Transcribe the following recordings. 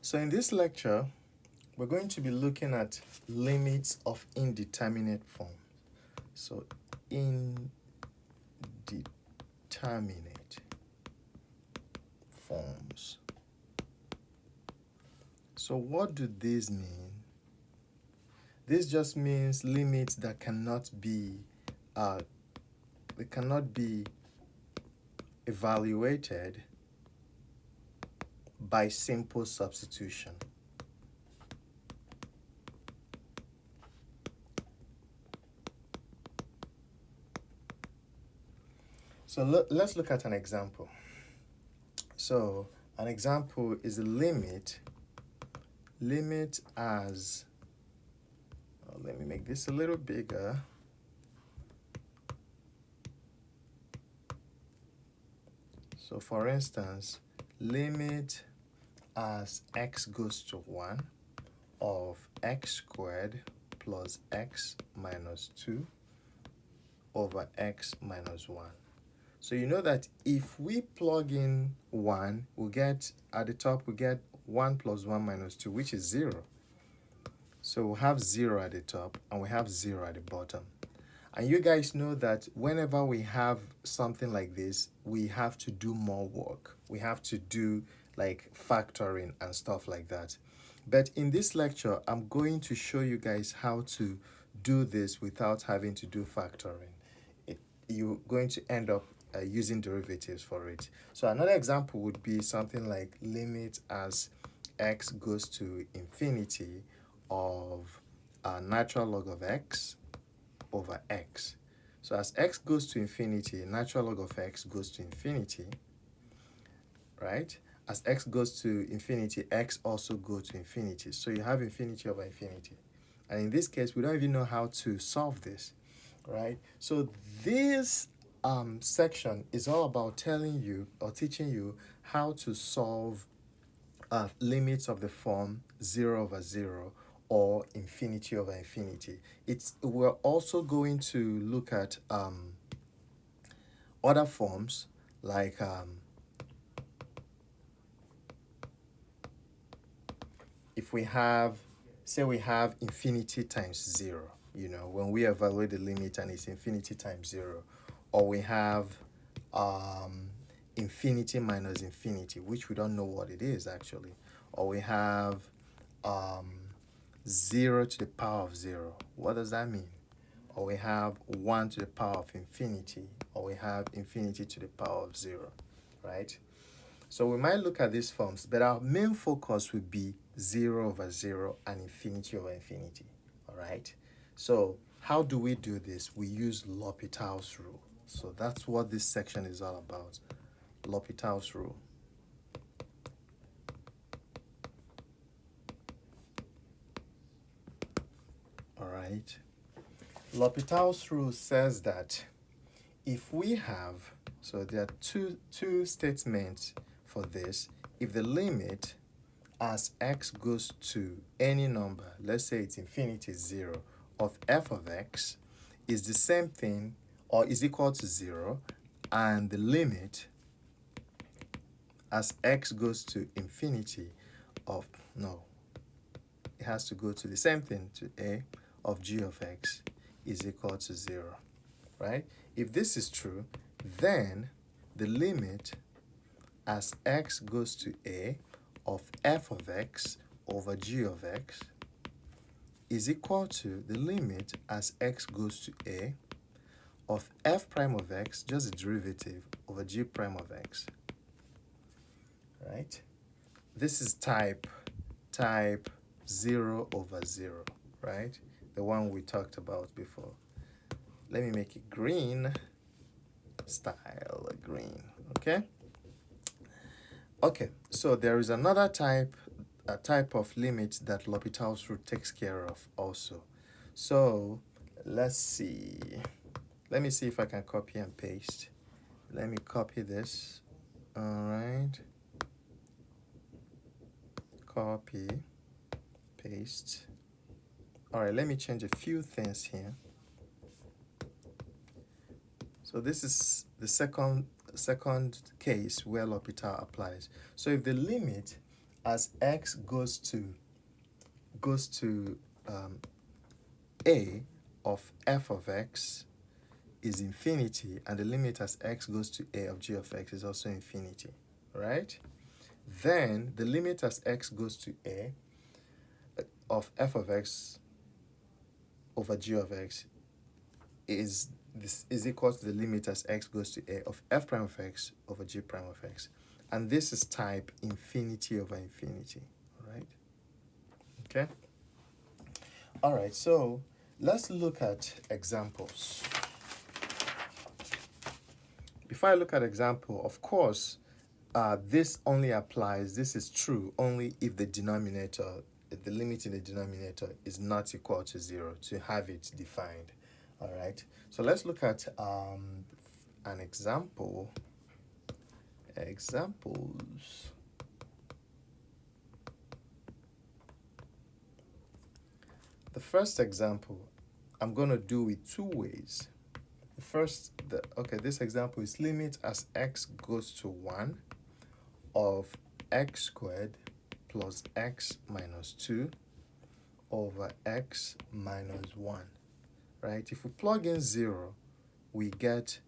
So in this lecture, we're going to be looking at limits of indeterminate form. So indeterminate forms. So what do these mean? This just means limits that cannot be evaluated by simple substitution. So let's look at an example. So an example is a limit as, let me make this a little bigger. So for instance, limit as x goes to 1 of x squared plus x minus 2 over x minus 1. So you know that if we plug in 1, we'll get, at the top, we get 1 plus 1 minus 2, which is 0. So we'll have 0 at the top and we have 0 at the bottom. And you guys know that whenever we have something like this, we have to do more work. We have to do like factoring and stuff like that. But in this lecture, I'm going to show you guys how to do this without having to do factoring. You're going to end up using derivatives for it. So another example would be something like limit as x goes to infinity of natural log of x over x. So as x goes to infinity, natural log of x goes to infinity, right? As x goes to infinity, x also goes to infinity. So you have infinity over infinity. And in this case, we don't even know how to solve this, right? So this section is all about telling you or teaching you how to solve limits of the form 0 over 0 or infinity over infinity. We're also going to look at other forms like if we have, say we have infinity times 0, you know, when we evaluate the limit and it's infinity times 0, or we have infinity minus infinity, which we don't know what it is actually, or we have 0 to the power of 0. What does that mean? Or we have 1 to the power of infinity, or we have infinity to the power of 0, right? So we might look at these forms, but our main focus would be 0 over 0 and infinity over infinity, all right? So how do we do this? We use L'Hopital's rule. So that's what this section is all about, L'Hopital's rule. All right. L'Hopital's rule says that if we have, so there are two statements for this. If the limit as x goes to any number, let's say it's infinity 0, of f of x is the same thing or is equal to 0, and the limit as x goes to infinity of, no, it has to go to the same thing, to a of g of x is equal to 0, right? If this is true, then the limit as x goes to a of f of x over g of x is equal to the limit as x goes to a of f prime of x, just the derivative, over g prime of x, right? This is type 0 over 0, right? The one we talked about before. Let me make it green, style green, okay? Okay, so there is another type, a type of limit that L'Hopital's rule takes care of also. So let's see. Let me see if I can copy and paste. Let me copy this. All right. Copy, paste. All right, let me change a few things here. So this is the second case where L'Hopital applies. So if the limit as x goes to a of f of x is infinity, and the limit as x goes to a of g of x is also infinity, right? Then the limit as x goes to a of f of x over g of x is equal to the limit as x goes to a of f prime of x over g prime of x. And this is type infinity over infinity, all right? Okay? All right, so let's look at examples. Before I look at example, of course, this only applies, this is true only if the denominator, the limit in the denominator is not equal to 0 to have it defined. All right, so let's look at an example. Examples. The first example I'm going to do it two ways. This example is limit as x goes to 1 of x squared plus x minus 2 over x minus 1, right? If we plug in 0, we get,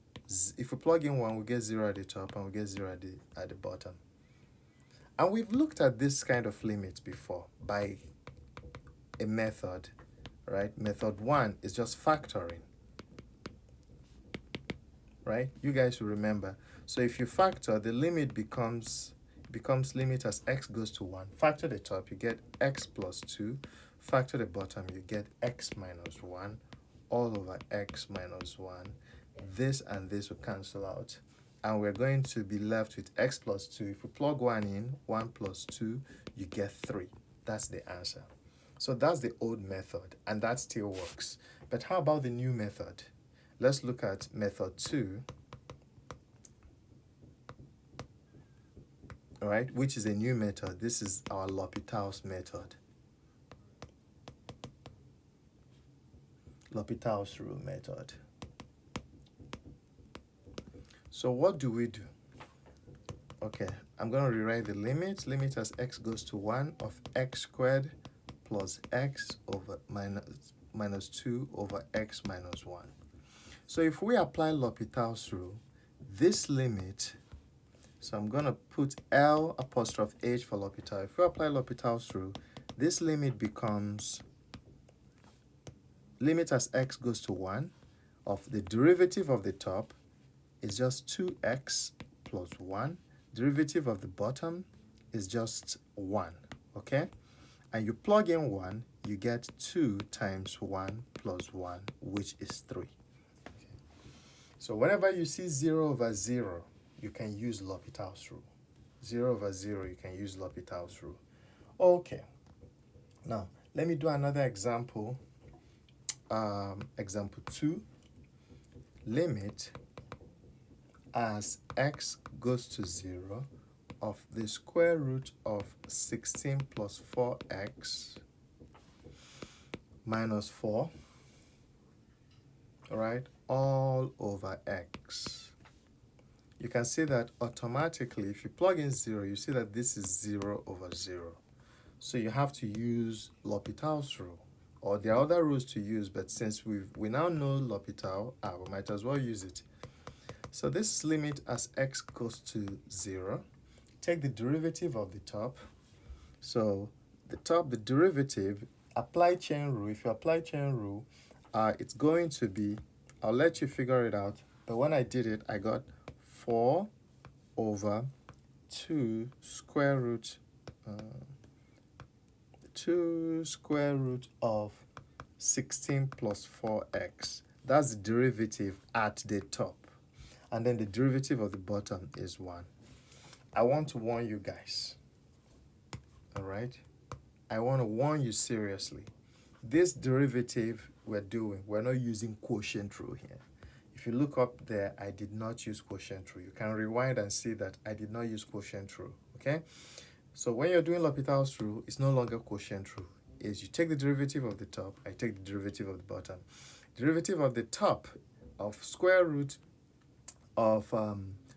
if we plug in 1, we get 0 at the top and we get 0 at the bottom. And we've looked at this kind of limit before by a method, right? Method 1 is just factoring, right? You guys will remember. So if you factor, the limit becomes limit as x goes to 1. Factor the top, you get x plus 2. Factor the bottom, you get x minus 1 all over x minus 1. This and this will cancel out. And we're going to be left with x plus 2. If we plug 1 in, 1 plus 2, you get 3. That's the answer. So that's the old method, and that still works. But how about the new method? Let's look at method 2, all right, which is a new method. This is our L'Hopital's method. L'Hopital's rule method. So what do we do? Okay, I'm going to rewrite the limit. Limit as x goes to 1 of x squared plus x over minus 2 over x minus 1. So if we apply L'Hopital's rule, this limit, so I'm going to put L apostrophe H for L'Hopital. If we apply L'Hopital's rule, this limit becomes limit as x goes to 1 of the derivative of the top is just 2x plus 1. Derivative of the bottom is just 1, okay? And you plug in 1, you get 2 times 1 plus 1, which is 3. Okay. So whenever you see 0 over 0, you can use L'Hopital's rule. 0 over 0, you can use L'Hopital's rule. Okay. Now, let me do another example. Example 2. Limit as x goes to 0 of the square root of 16 plus 4x minus 4, all right, all over x. You can see that automatically, if you plug in 0, you see that this is 0 over 0. So you have to use L'Hopital's rule, or there are other rules to use, but since we now know L'Hopital, we might as well use it. So this is limit as x goes to 0. Take the derivative of the top. So the top, the derivative, apply chain rule. If you apply chain rule, it's going to be, I'll let you figure it out, but when I did it, I got 4 over 2 square root of 16 plus 4x. That's the derivative at the top. And then the derivative of the bottom is 1. I want to warn you guys, all right? I want to warn you seriously. This derivative we're not using quotient rule here. If you look up there, I did not use quotient rule. You can rewind and see that I did not use quotient rule, okay? So when you're doing L'Hopital's rule, it's no longer quotient rule. Is you take the derivative of the top, I take the derivative of the bottom. Derivative of the top of square root of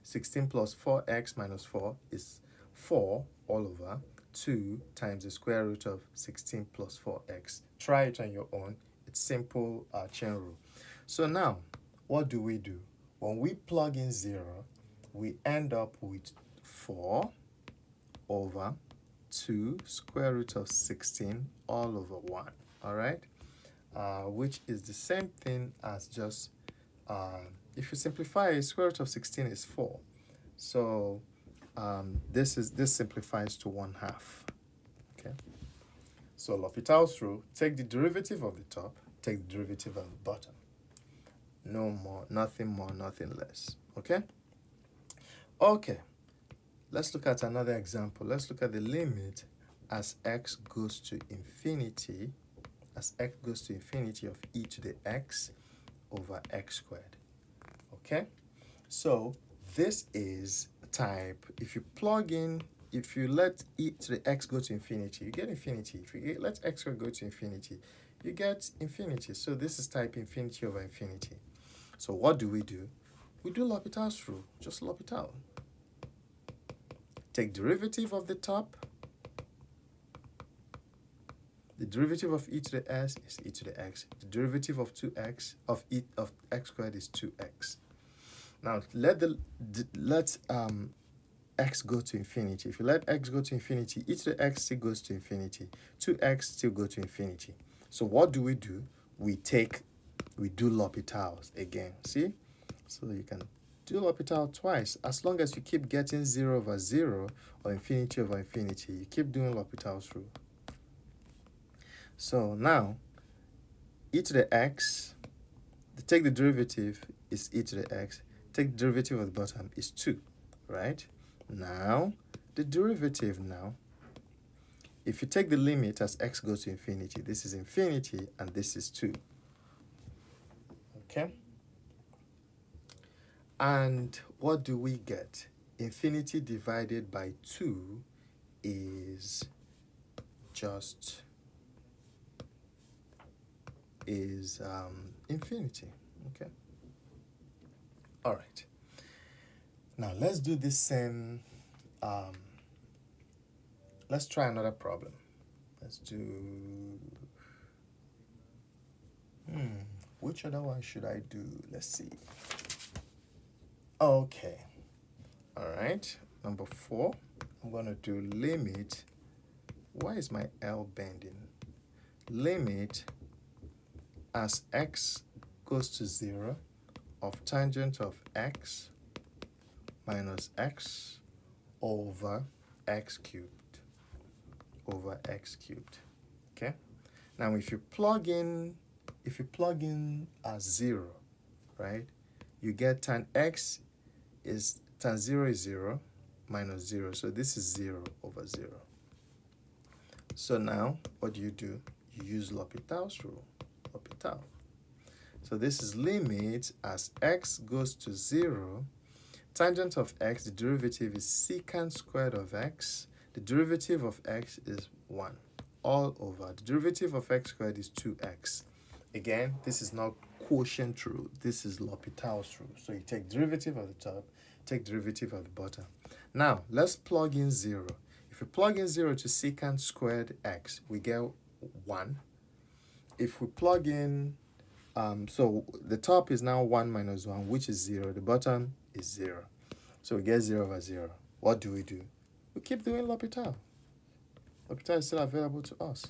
16 plus 4x minus 4 is 4 all over. 2 times the square root of 16 plus 4x. Try it on your own. It's simple chain rule. So now, what do? When we plug in 0, we end up with 4 over 2 square root of 16 all over 1, all right? Which is the same thing as just, if you simplify it, square root of 16 is 4. So this simplifies to 1/2, okay? So L'Hopital's rule, take the derivative of the top, take the derivative of the bottom. No more, nothing less, okay? Okay, let's look at another example. Let's look at the limit as x goes to infinity, of e to the x over x squared, okay? So this is type, if you let e to the x go to infinity, you get infinity. If you let x squared go to infinity, you get infinity. So this is type infinity over infinity. So what do? We do L'Hopital's rule, just L'Hopital. Take derivative of the top. The derivative of e to the s is e to the x. The derivative of 2x of x squared is 2x. Now let x go to infinity. If you let x go to infinity, e to the x still goes to infinity. 2x still go to infinity. So what do? We do L'Hopital's again. See? So you can do L'Hopital twice. As long as you keep getting 0 over 0 or infinity over infinity, you keep doing L'Hopital's rule. So now, e to the x, take the derivative is e to the x. Take the derivative of the bottom is 2, right? Now, the derivative now, if you take the limit as x goes to infinity, this is infinity and this is 2. Okay? And what do we get? Infinity divided by 2 is just infinity. Okay? All right. Now let's do this same, let's try another problem. Let's do, which other one should I do? Let's see. Okay. All right. Number 4, I'm going to do limit. Why is my L bending? Limit as x goes to 0 of tangent of x minus x over x cubed. Okay? Now if you plug in as 0, right? You get tan 0 is 0 minus 0. So this is 0 over 0. So now what do? You use L'Hopital's rule. L'Hopital. So this is limit as x goes to 0. Tangent of x, the derivative is secant squared of x. The derivative of x is 1 all over. The derivative of x squared is 2x. Again, this is not quotient rule. This is L'Hopital's rule. So you take derivative of the top, take derivative of the bottom. Now, let's plug in 0. If we plug in 0 to secant squared x, we get 1. If we plug in, so the top is now 1 minus 1, which is 0. The bottom is 0. So we get 0 over 0. What do? We keep doing L'Hopital. L'Hopital is still available to us.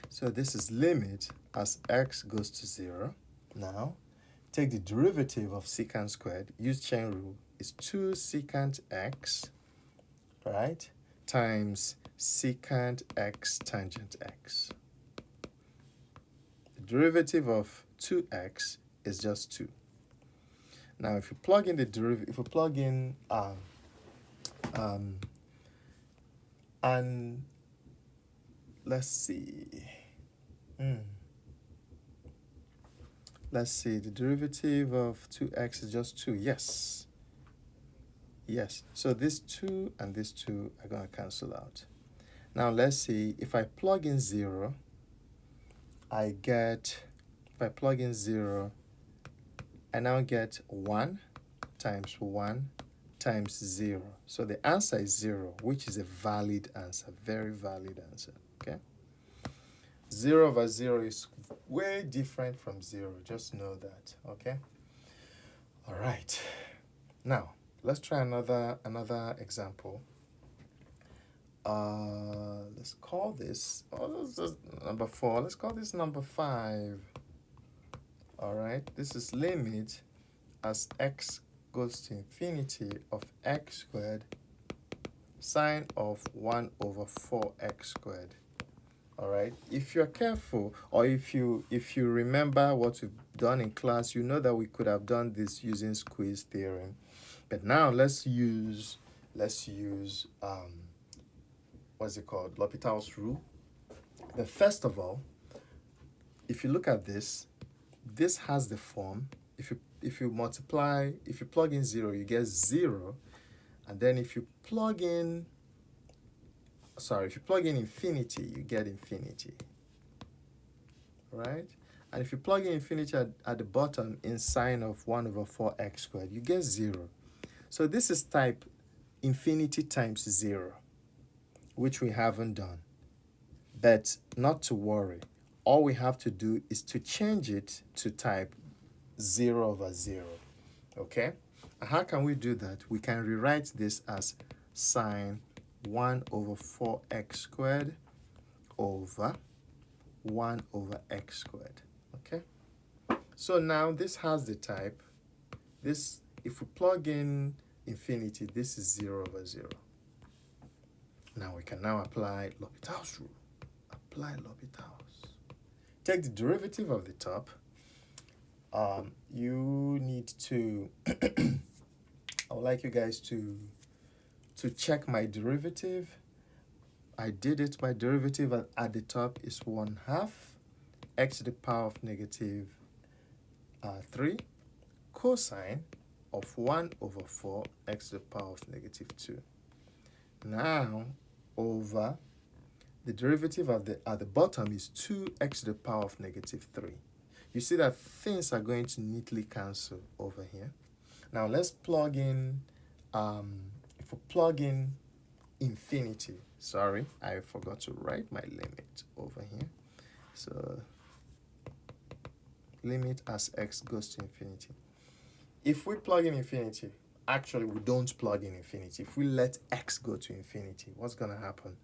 So this is limit as x goes to 0. Now, take the derivative of secant squared. Use chain rule. Is 2 secant x, right, times secant x tangent x. The derivative of 2x is just 2. Now, if you plug in the derivative, if you plug in and let's see. Let's see, the derivative of 2x is just 2. Yes. So this 2 and this 2 are going to cancel out. Now let's see, if I plug in 0, I now get 1 times 1 times 0. So the answer is 0, which is a valid answer, very valid answer, okay? 0 over 0 is way different from 0, just know that, okay? All right, now let's try another example. Let's call this, this is number 4. Let's call this number 5. All right, this is limit as x goes to infinity of x squared sine of 1 over 4x squared. All right, if you're careful, or if you remember what we've done in class, you know that we could have done this using squeeze theorem. But now let's use what's it called, L'Hopital's rule. But first of all, if you look at this has the form, if you plug in 0, you get 0, and then if you plug in infinity, you get infinity, right? And if you plug in infinity at the bottom in sine of 1 over 4x squared, you get 0. So this is type infinity times 0, which we haven't done. But not to worry. All we have to do is to change it to type 0 over 0, okay? And how can we do that? We can rewrite this as sine 1 over 4x squared over 1 over x squared, okay? So now this has the type, this, if we plug in infinity, this is 0 over 0. Now we can now apply L'Hopital's rule. Apply L'Hopital's. Take the derivative of the top. You need to, I would like you guys to check my derivative. I did it. My derivative at the top is 1/2 x to the power of negative 3 cosine of 1 over 4 x to the power of negative 2. Now, over the derivative at the bottom is 2x to the power of negative 3. You see that things are going to neatly cancel over here. Now let's plug in, if we plug in infinity, sorry, I forgot to write my limit over here. So limit as x goes to infinity. If we plug in infinity, actually we don't plug in infinity. If we let x go to infinity, what's going to happen?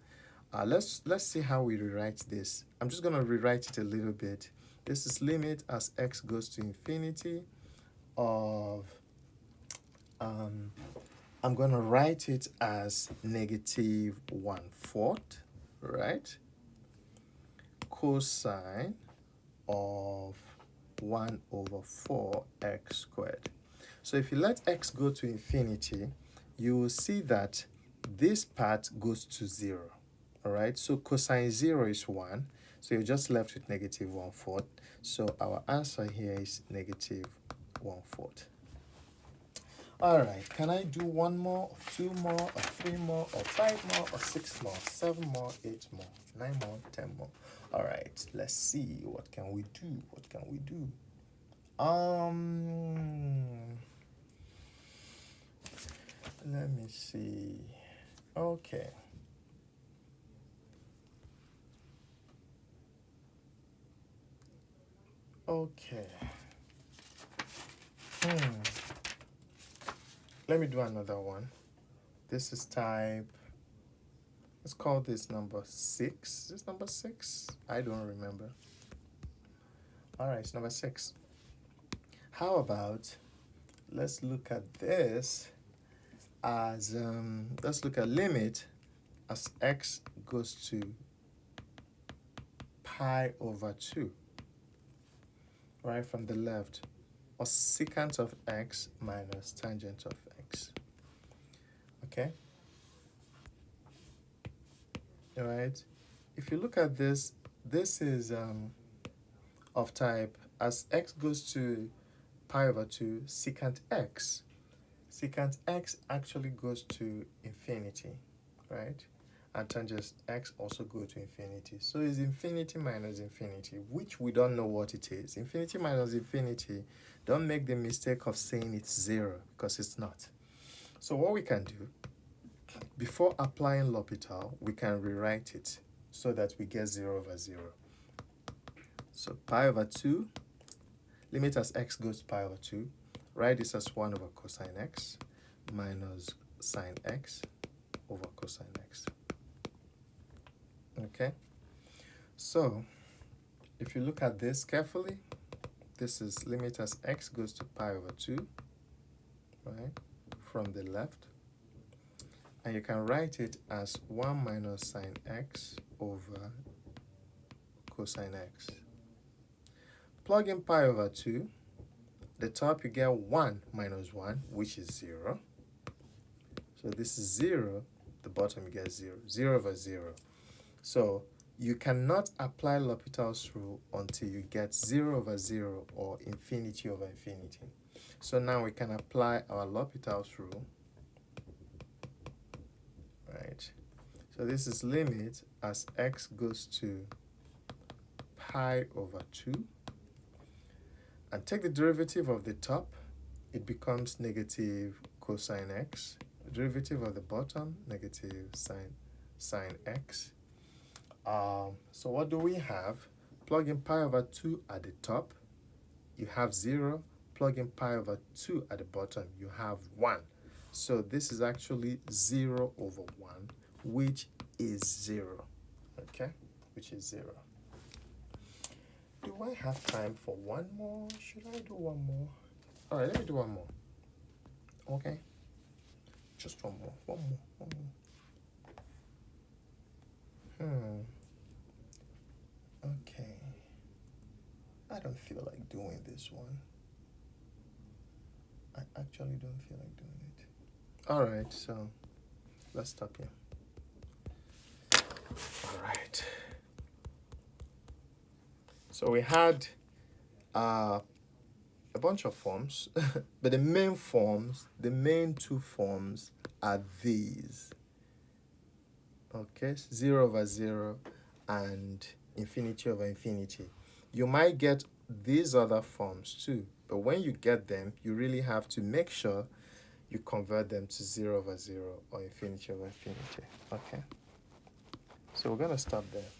Let's see how we rewrite this. I'm just going to rewrite it a little bit. This is limit as x goes to infinity of, I'm going to write it as negative 1/4, right? Cosine of 1 over 4x squared. So if you let x go to infinity, you will see that this part goes to 0. All right, so cosine 0 is 1, so you're just left with negative 1/4. So our answer here is negative 1/4. All right, can I do 1 more, or 2 more, or 3 more, or 5 more, or 6 more, 7 more, 8 more, 9 more, 10 more? All right, let's see, what can we do? What can we do? Let me see. Okay. Okay. Let me do another one. This is type, let's call this number 6. Is this number 6? I don't remember. All right, it's number 6. How about, let's look at this as, let's look at limit as x goes to pi over 2, right from the left, or secant of x minus tangent of x, okay? All right, if you look at this, this is of type as x goes to pi over 2 secant x. Secant x actually goes to infinity, right? And tangent x also go to infinity. So it's infinity minus infinity, which we don't know what it is. Infinity minus infinity, don't make the mistake of saying it's 0, because it's not. So what we can do, before applying L'Hopital, we can rewrite it so that we get 0 over 0. So pi over 2, limit as x goes to pi over 2, write this as 1 over cosine x minus sine x over cosine x. Okay? So if you look at this carefully, this is limit as x goes to pi over 2, right, from the left. And you can write it as 1 minus sine x over cosine x. Plug in pi over 2. The top you get 1 minus 1, which is 0. So this is 0. The bottom you get 0. 0 over 0. So you cannot apply L'Hopital's rule until you get 0 over 0 or infinity over infinity. So now we can apply our L'Hopital's rule. Right. So this is limit as x goes to pi over 2. And take the derivative of the top, it becomes negative cosine x. The derivative of the bottom, negative sine x. So what do we have? Plug in pi over 2 at the top, you have 0. Plug in pi over 2 at the bottom, you have 1. So this is actually 0 over 1, which is 0. Okay? Which is 0. Do I have time for one more? Should I do one more? All right, let me do one more. Okay? Just one more. One more. Okay. I don't feel like doing this one. I actually don't feel like doing it. All right, so let's stop here. All right. So we had a bunch of forms, but the main two forms are these. Okay, 0 over 0 and infinity over infinity. You might get these other forms too, but when you get them, you really have to make sure you convert them to 0 over 0 or infinity over infinity. Okay, so we're going to stop there.